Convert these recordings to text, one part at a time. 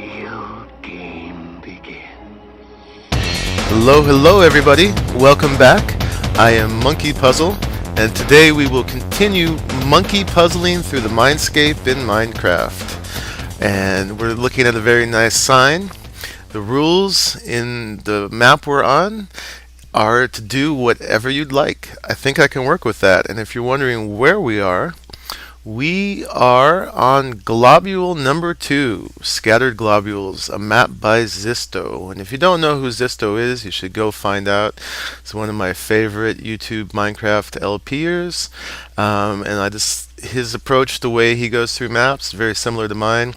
real game begins. Hello everybody, welcome back. I am Monkeypuzzle, and today we will continue monkey puzzling through the mindscape in Minecraft. And we're looking at a very nice sign. The rules in the map we're on are to do whatever you'd like. I think I can work with that. And if you're wondering where we are on Globule number 2, Scattered Globules, a map by Zisteau. And if you don't know who Zisteau is, you should go find out. It's one of my favorite YouTube Minecraft LPers. His approach, the way he goes through maps, is very similar to mine.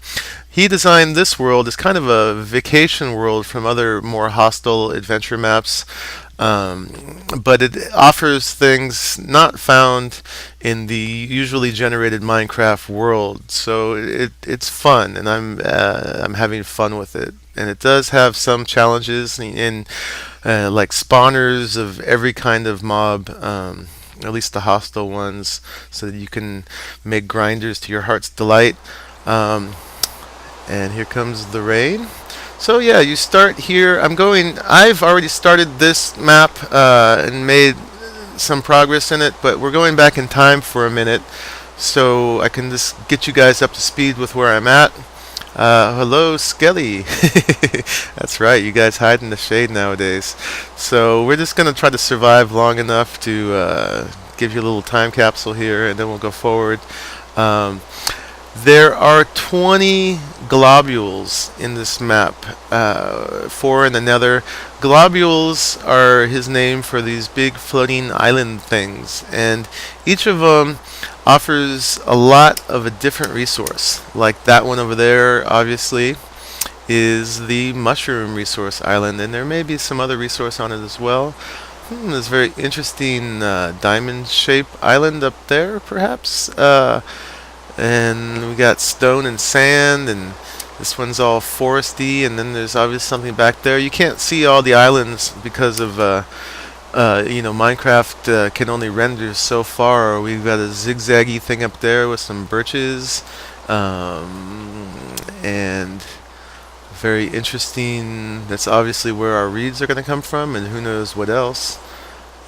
He designed this world as kind of a vacation world from other more hostile adventure maps. But it offers things not found in the usually generated Minecraft world, so it's fun, and I'm having fun with it. And it does have some challenges in like spawners of every kind of mob, at least the hostile ones, so that you can make grinders to your heart's delight. And here comes the rain. So yeah, you start here. I've already started this map and made some progress in it, but we're going back in time for a minute so I can just get you guys up to speed with where I'm at. Hello, Skelly. That's right, you guys hide in the shade nowadays. So we're just going to try to survive long enough to give you a little time capsule here, and then we'll go forward. There are 20 globules in this map, 4 in the nether. Globules are his name for these big floating island things, and each of them offers a lot of a different resource. Like that one over there, obviously, is the mushroom resource island, and there may be some other resource on it as well. There's a very interesting diamond-shaped island up there, perhaps. And we got stone and sand, and this one's all foresty, and then there's obviously something back there. You can't see all the islands because of Minecraft can only render so far. We've got a zigzaggy thing up there with some birches, and very interesting. That's obviously where our reeds are going to come from, and who knows what else.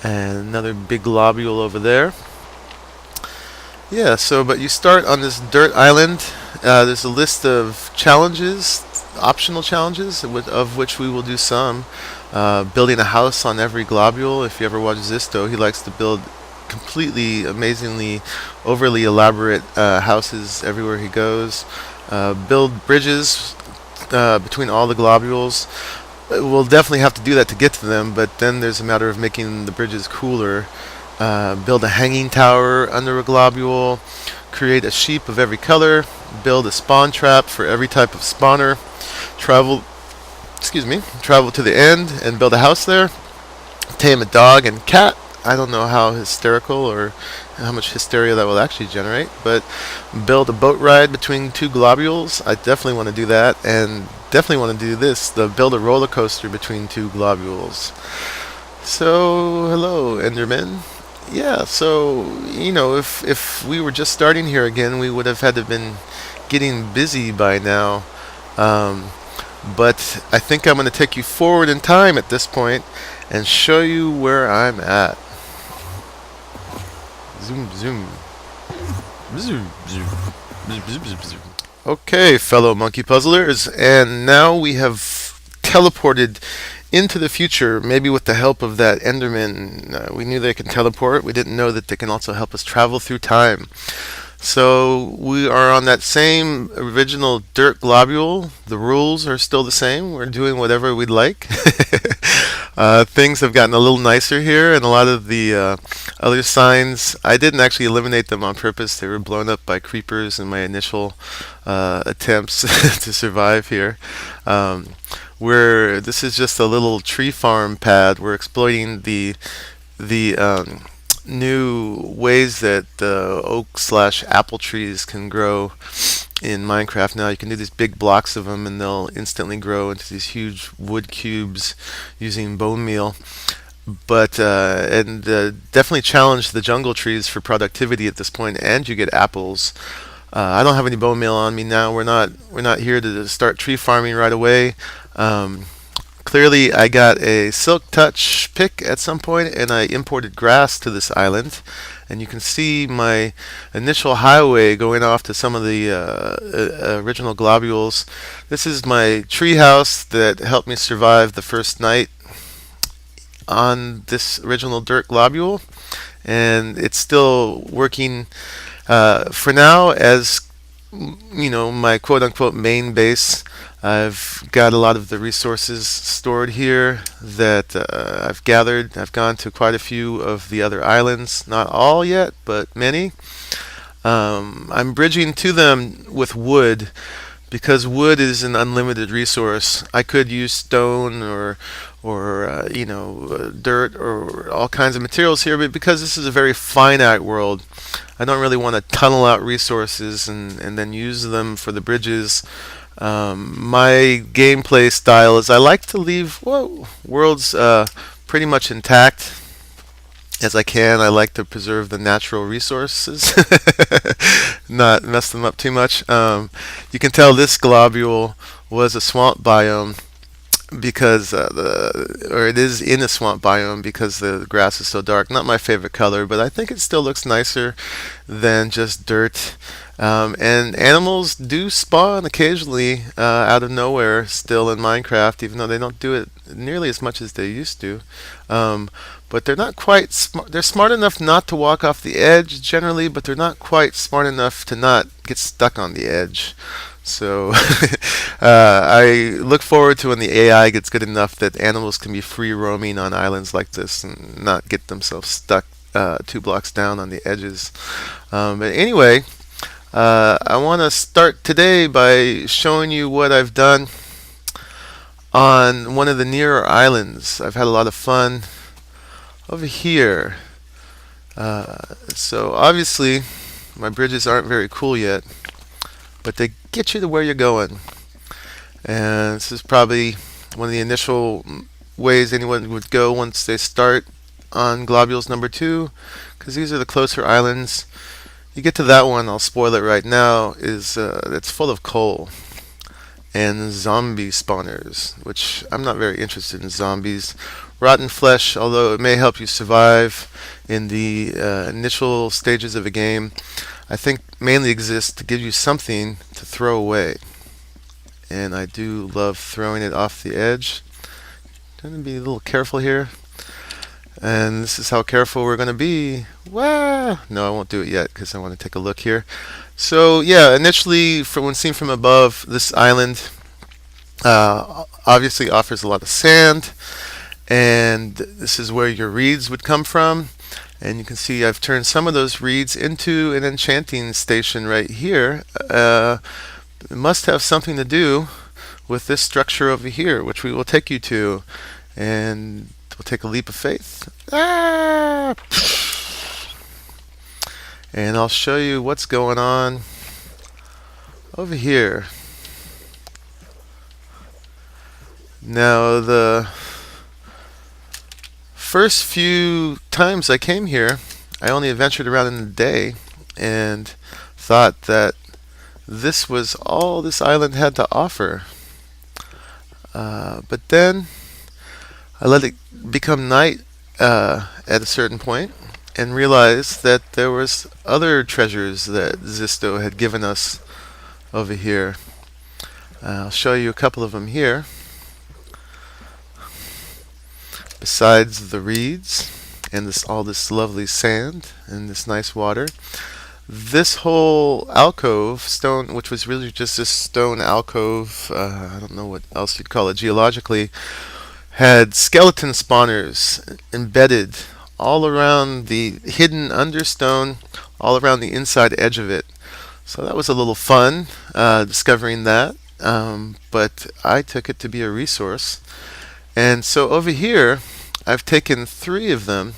And another big globule over there. Yeah, but you start on this dirt island. There's a list of challenges, optional challenges, of which we will do some. Building a house on every globule. If you ever watch Zisteau, he likes to build completely, amazingly, overly elaborate houses everywhere he goes. Build bridges between all the globules. We'll definitely have to do that to get to them, but then there's a matter of making the bridges cooler. Build a hanging tower under a globule, create a sheep of every color, build a spawn trap for every type of spawner, travel to the end and build a house there, tame a dog and cat. I don't know how hysterical or how much hysteria that will actually generate, but build a boat ride between 2 globules. I definitely want to do that, and definitely want to do this, build a roller coaster between 2 globules. So, hello, Enderman. Yeah, so, if we were just starting here again, we would have had to have been getting busy by now. But I think I'm going to take you forward in time at this point and show you where I'm at. Zoom, zoom. Zoom, zoom. Okay, fellow monkey puzzlers, and now we have teleported into the future, maybe with the help of that enderman. We knew they can teleport. We didn't know that they can also help us travel through time. So we are on that same original dirt globule. The rules are still the same. We're doing whatever we'd like. Things have gotten a little nicer here, and a lot of the other signs, I didn't actually eliminate them on purpose. They were blown up by creepers in my initial attempts to survive here. This is just a little tree farm pad. We're exploiting the new ways that oak/apple trees can grow in Minecraft now. You can do these big blocks of them, and they'll instantly grow into these huge wood cubes using bone meal. But definitely challenge the jungle trees for productivity at this point, and you get apples. I don't have any bone meal on me now. We're not here to start tree farming right away. Um, Clearly, I got a Silk Touch pick at some point, and I imported grass to this island. And you can see my initial highway going off to some of the original globules. This is my tree house that helped me survive the first night on this original dirt globule, and it's still working for now as my quote-unquote main base. I've got a lot of the resources stored here that I've gathered. I've gone to quite a few of the other islands, not all yet, but many. I'm bridging to them with wood because wood is an unlimited resource. I could use stone or dirt or all kinds of materials here, but because this is a very finite world, I don't really want to tunnel out resources and then use them for the bridges. My gameplay style is I like to leave worlds pretty much intact as I can. I like to preserve the natural resources, not mess them up too much. You can tell this globule was a swamp biome because it is in a swamp biome because the grass is so dark. Not my favorite color, but I think it still looks nicer than just dirt. And animals do spawn occasionally out of nowhere still in Minecraft, even though they don't do it nearly as much as they used to. But they're not quite smart. They're smart enough not to walk off the edge generally, but they're not quite smart enough to not get stuck on the edge. So I look forward to when the AI gets good enough that animals can be free roaming on islands like this and not get themselves stuck 2 blocks down on the edges. But anyway, I want to start today by showing you what I've done on one of the nearer islands. I've had a lot of fun over here. So obviously my bridges aren't very cool yet, but they get you to where you're going. And this is probably one of the initial ways anyone would go once they start on Globules number 2, because these are the closer islands. You get to that one, I'll spoil it right now, is it's full of coal and zombie spawners, which I'm not very interested in zombies. Rotten flesh, although it may help you survive in the initial stages of a game, I think mainly exists to give you something to throw away. And I do love throwing it off the edge. I'm going to be a little careful here. And this is how careful we're going to be. Wow! No, I won't do it yet because I want to take a look here. So yeah, initially, when seen from above, this island obviously offers a lot of sand. And this is where your reeds would come from. And you can see I've turned some of those reeds into an enchanting station right here. It must have something to do with this structure over here, which we will take you to. And we'll take a leap of faith. Ah! And I'll show you what's going on over here. Now, the first few times I came here, I only adventured around in the day and thought that this was all this island had to offer. But then I let it become night at a certain point and realized that there was other treasures that Zisteau had given us over here. I'll show you a couple of them here. Besides the reeds and all this lovely sand and this nice water, this whole alcove stone, which was really just this stone alcove, I don't know what else you'd call it geologically, had skeleton spawners embedded all around the hidden understone, all around the inside edge of it. So that was a little fun discovering that, but I took it to be a resource. And so over here, I've taken 3 of them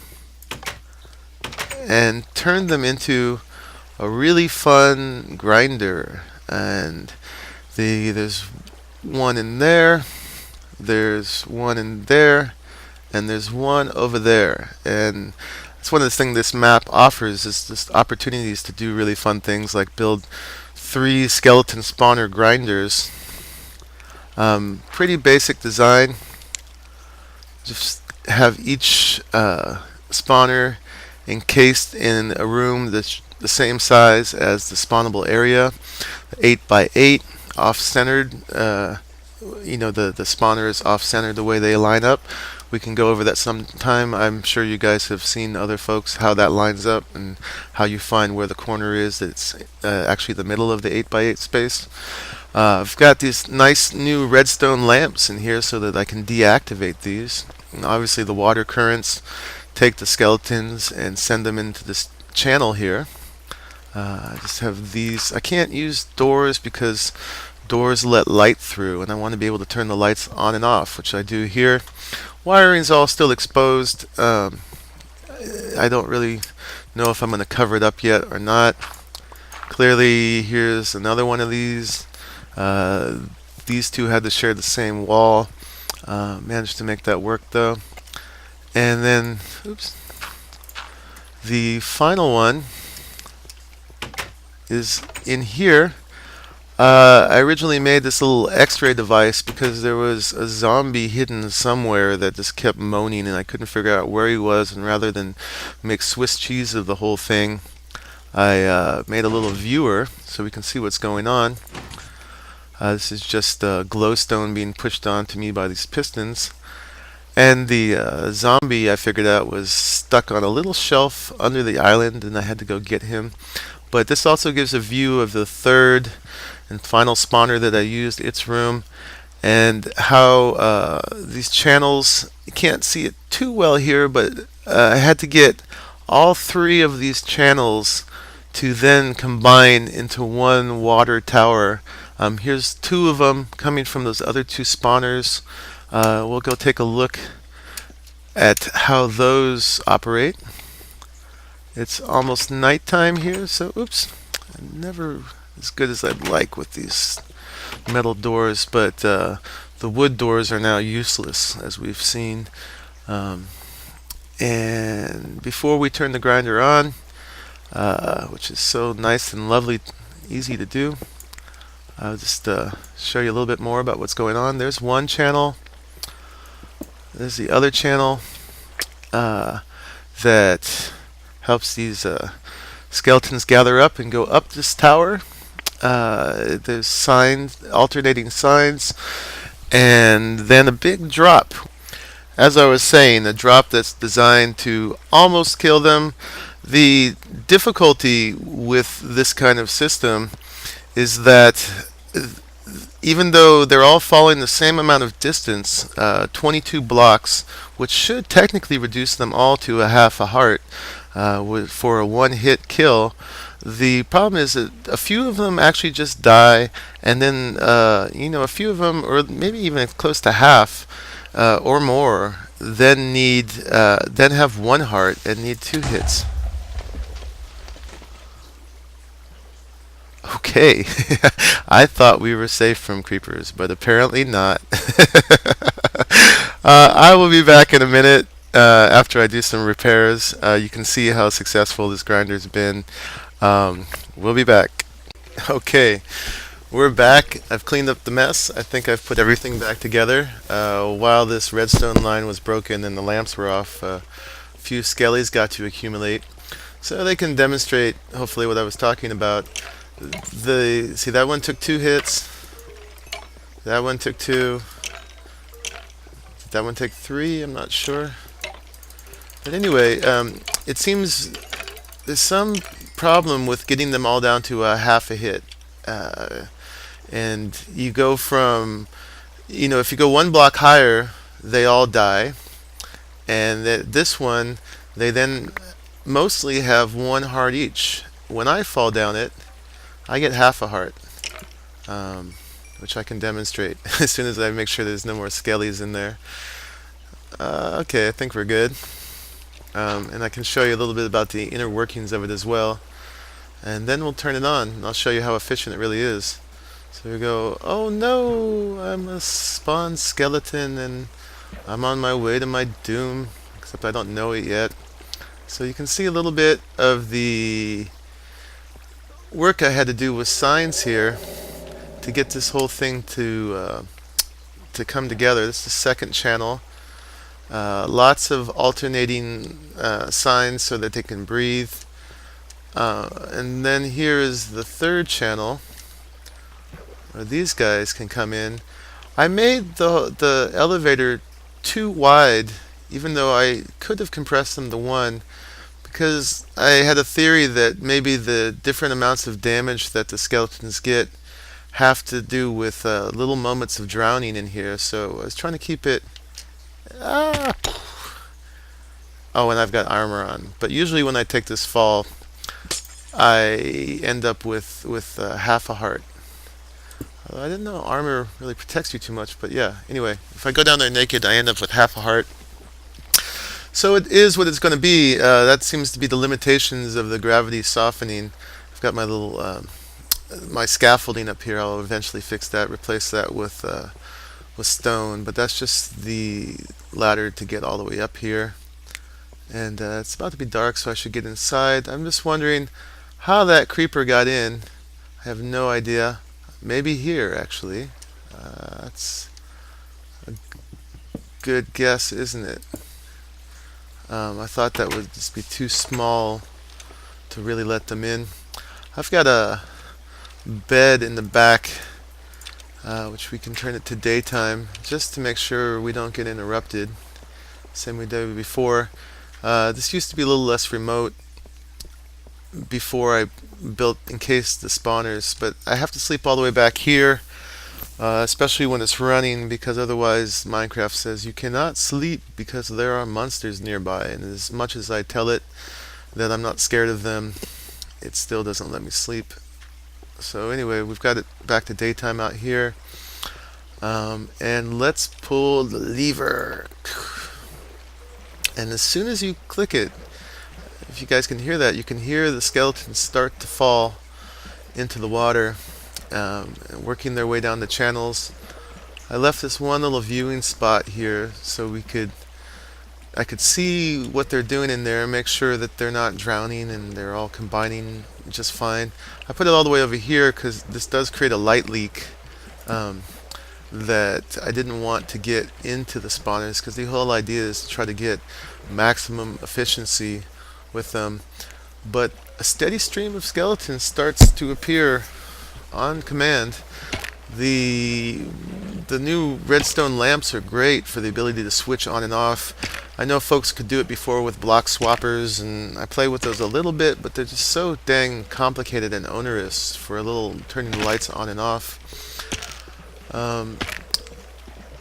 and turned them into a really fun grinder. And there's one in there, there's one in there, and there's one over there. And it's one of the things this map offers is just opportunities to do really fun things like build 3 skeleton spawner grinders. Pretty basic design. Just have each spawner encased in a room that's the same size as the spawnable area, 8 by 8, off-centered. The spawner is off-centered the way they line up. We can go over that sometime. I'm sure you guys have seen other folks how that lines up and how you find where the corner is. That's actually the middle of the 8 by 8 space. I've got these nice new redstone lamps in here so that I can deactivate these. And obviously the water currents take the skeletons and send them into this channel here. I just have these. I can't use doors because doors let light through, and I want to be able to turn the lights on and off, which I do here. Wiring's all still exposed. I don't really know if I'm going to cover it up yet or not. Clearly, here's another one of these. These two had to share the same wall. Managed to make that work though. And then, oops, the final one is in here. I originally made this little x-ray device because there was a zombie hidden somewhere that just kept moaning and I couldn't figure out where he was, and rather than make Swiss cheese of the whole thing, I made a little viewer so we can see what's going on. This is just glowstone being pushed onto me by these pistons. And the zombie, I figured out, was stuck on a little shelf under the island, and I had to go get him. But this also gives a view of the third and final spawner that I used, its room, and how these channels, you can't see it too well here, but I had to get all 3 of these channels to then combine into one water tower. Here's 2 of them coming from those other 2 spawners. We'll go take a look at how those operate. It's almost nighttime here, so oops, never as good as I'd like with these metal doors, but the wood doors are now useless, as we've seen. And before we turn the grinder on, which is so nice and lovely, easy to do, I'll just show you a little bit more about what's going on. There's one channel. There's the other channel that helps these skeletons gather up and go up this tower. There's signs, alternating signs, and then a big drop. As I was saying, a drop that's designed to almost kill them. The difficulty with this kind of system is that even though they're all falling the same amount of distance, 22 blocks, which should technically reduce them all to a half a heart for a one-hit kill, the problem is that a few of them actually just die, and then a few of them, or maybe even close to half or more, then have 1 heart and need 2 hits. Okay, I thought we were safe from creepers, but apparently not. I will be back in a minute after I do some repairs. You can see how successful this grinder's been. We'll be back. Okay, we're back. I've cleaned up the mess. I think I've put everything back together. While this redstone line was broken and the lamps were off, a few skellies got to accumulate. So they can demonstrate, hopefully, what I was talking about. See, that one took 2 hits. That one took 2. Did that one take 3? I'm not sure. But anyway, it seems there's some problem with getting them all down to a half a hit. And you go from, if you go 1 block higher, they all die. And this one, they then mostly have 1 heart each. When I fall down it, I get half a heart, which I can demonstrate as soon as I make sure there's no more skellies in there. Okay, I think we're good. And I can show you a little bit about the inner workings of it as well. And then we'll turn it on, and I'll show you how efficient it really is. So we go, oh no, I'm a spawn skeleton, and I'm on my way to my doom, except I don't know it yet. So you can see a little bit of the work I had to do with signs here to get this whole thing to come together. This is the second channel. Lots of alternating signs so that they can breathe. And then here is the third channel where these guys can come in. I made the elevator too wide, even though I could have compressed them to one, because I had a theory that maybe the different amounts of damage that the skeletons get have to do with little moments of drowning in here. So I was trying to keep it. Ah. Oh, and I've got armor on. But usually when I take this fall, I end up with half a heart. I didn't know armor really protects you too much, but yeah. Anyway, if I go down there naked, I end up with half a heart. So it is what it's going to be. That seems to be the limitations of the gravity softening. I've got my little my scaffolding up here. I'll eventually fix that, replace that with stone. But that's just the ladder to get all the way up here. And it's about to be dark, so I should get inside. I'm just wondering how that creeper got in. I have no idea. Maybe here, actually. That's a good guess, isn't it? I thought that would just be too small to really let them in. I've got a bed in the back, which we can turn it to daytime, just to make sure we don't get interrupted. Same we did before. This used to be a little less remote before I built, encased the spawners, but I have to sleep all the way back here, especially when it's running, because otherwise Minecraft says you cannot sleep because there are monsters nearby, and as much as I tell it that I'm not scared of them, it still doesn't let me sleep. So anyway, we've got it back to daytime out here, and let's pull the lever. And as soon as you click it, if you guys can hear that, you can hear the skeletons start to fall into the water, working their way down the channels. I left this one little viewing spot here so I could see what they're doing in there and make sure that they're not drowning and they're all combining just fine. I put it all the way over here because this does create a light leak that I didn't want to get into the spawners, because the whole idea is to try to get maximum efficiency with them. But a steady stream of skeletons starts to appear on command. The new redstone lamps are great for the ability to switch on and off. I know folks could do it before with block swappers, and I play with those a little bit, but they're just so dang complicated and onerous for a little turning the lights on and off.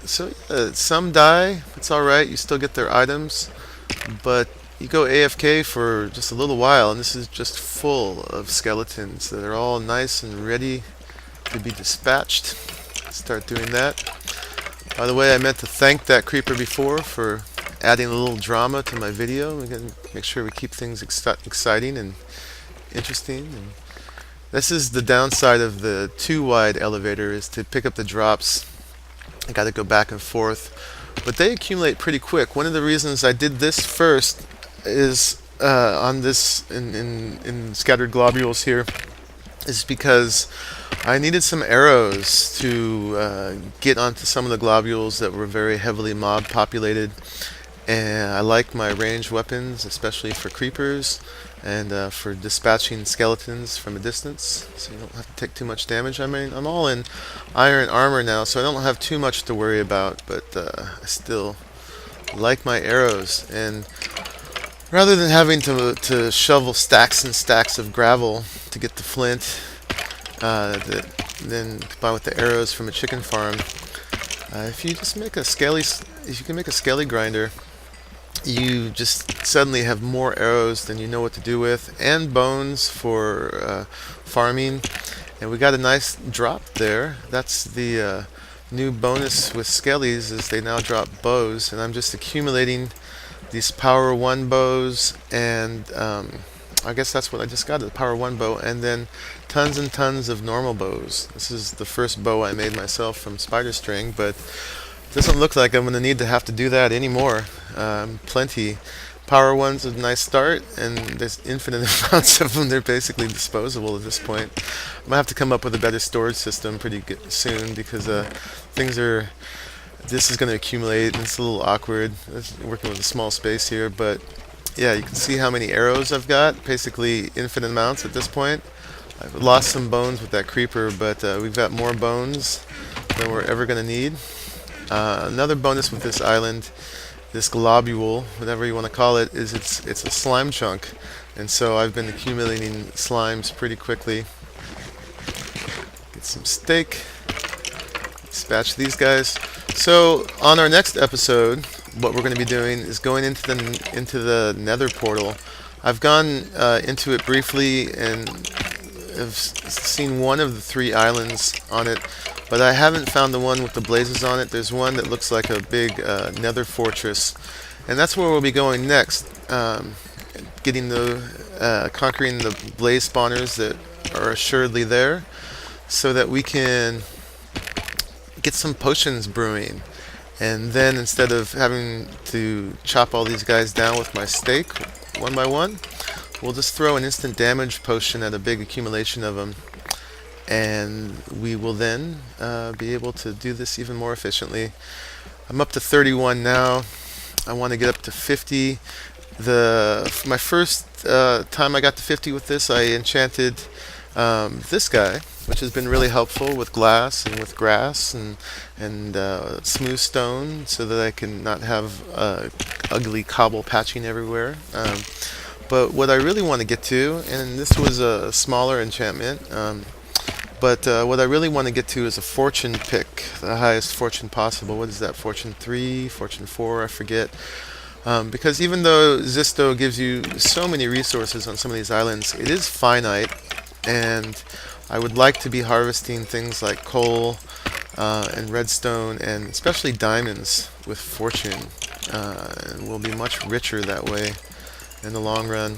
So some die, it's alright, you still get their items, but you go AFK for just a little while, and this is just full of skeletons that are all nice and ready to be dispatched. Start doing that. By the way, I meant to thank that creeper before for adding a little drama to my video. We're going to make sure we keep things exciting and interesting. And this is the downside of the too wide elevator, is to pick up the drops. I got to go back and forth, but they accumulate pretty quick. One of the reasons I did this first is on this in scattered globules here is because I needed some arrows to get onto some of the globules that were very heavily mob populated, and I like my ranged weapons, especially for creepers and for dispatching skeletons from a distance, so you don't have to take too much damage. I mean, I'm all in iron armor now, so I don't have too much to worry about, but I still like my arrows. And rather than having to shovel stacks and stacks of gravel to get the flint, then combine with the arrows from a chicken farm, if you just make a if you can make a skelly grinder, you just suddenly have more arrows than you know what to do with, and bones for farming. And we got a nice drop there. That's the new bonus with skellies, is they now drop bows, and I'm just accumulating these power 1 bows, and I guess that's what I just got, the power 1 bow, and then tons and tons of normal bows. This is the first bow I made myself from spider string, but it doesn't look like I'm going to have to do that anymore. Plenty. Power one's a nice start, and there's infinite amounts of them. They're basically disposable at this point. I'm gonna have to come up with a better storage system pretty soon because things are. This is gonna accumulate, and it's a little awkward. Working with a small space here, but yeah, you can see how many arrows I've got. Basically, infinite amounts at this point. I've lost some bones with that creeper, but we've got more bones than we're ever gonna need. Another bonus with this island, this globule, whatever you want to call it, is it's a slime chunk, and so I've been accumulating slimes pretty quickly. Get some steak, dispatch these guys. So on our next episode, what we're going to be doing is going into the Nether portal. I've gone into it briefly and have seen one of the 3 islands on it, but I haven't found the one with the blazes on it. There's one that looks like a big nether fortress, and that's where we'll be going next. Getting conquering the blaze spawners that are assuredly there, so that we can get some potions brewing. And then instead of having to chop all these guys down with my stake one by one, we'll just throw an instant damage potion at a big accumulation of them, and we will then be able to do this even more efficiently. I'm up to 31 now. I want to get up to 50. My first time I got to 50 with this, I enchanted this guy, which has been really helpful with glass and with grass and smooth stone, so that I can not have ugly cobble patching everywhere. But what I really want to get to, and this was a smaller enchantment, but what I really want to get to is a fortune pick, the highest fortune possible. What is that? Fortune 3, fortune 4, I forget. Because even though Zisteau gives you so many resources on some of these islands, it is finite, and I would like to be harvesting things like coal and redstone, and especially diamonds with fortune, and we'll be much richer that way in the long run.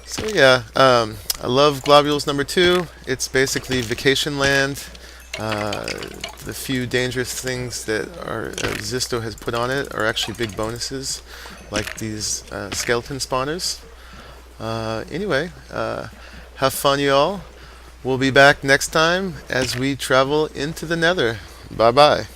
So yeah, I love Globules number 2. It's basically vacation land. The few dangerous things that Zisteau has put on it are actually big bonuses, like these skeleton spawners. Anyway, have fun, you all. We'll be back next time as we travel into the Nether. Bye bye.